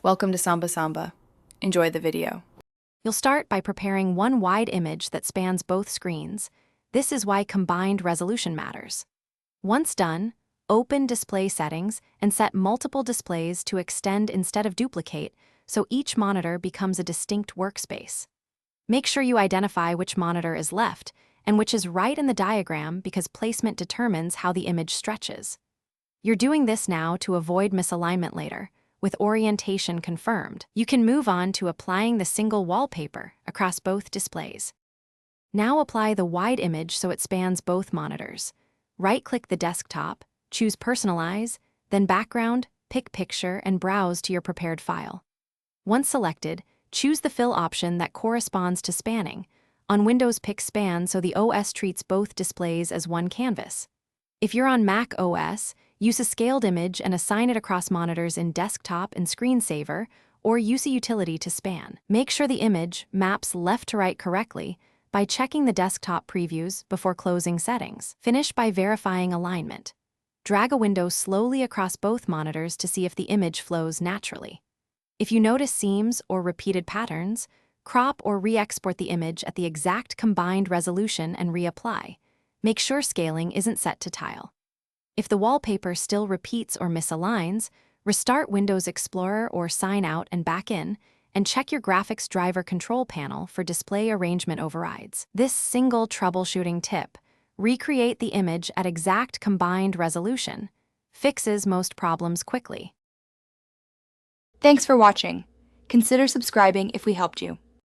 Welcome to Samba Samba. Enjoy the video. You'll start by preparing one wide image that spans both screens. This is why combined resolution matters. Once done, open Display Settings and set multiple displays to extend instead of duplicate, so each monitor becomes a distinct workspace. Make sure you identify which monitor is left and which is right in the diagram because placement determines how the image stretches. You're doing this now to avoid misalignment later. With orientation confirmed, you can move on to applying the single wallpaper across both displays. Now apply the wide image so it spans both monitors. Right-click the desktop, choose Personalize, then Background, pick Picture, and browse to your prepared file. Once selected, choose the fill option that corresponds to spanning. On Windows, pick Span so the OS treats both displays as one canvas. If you're on Mac OS, use a scaled image and assign it across monitors in Desktop and Screensaver, or use a utility to span. Make sure the image maps left to right correctly by checking the desktop previews before closing settings. Finish by verifying alignment. Drag a window slowly across both monitors to see if the image flows naturally. If you notice seams or repeated patterns, crop or re-export the image at the exact combined resolution and reapply. Make sure scaling isn't set to tile. If the wallpaper still repeats or misaligns, restart Windows Explorer or sign out and back in, and check your graphics driver control panel for display arrangement overrides. This single troubleshooting tip, recreate the image at exact combined resolution, fixes most problems quickly. Thanks for watching. Consider subscribing if we helped you.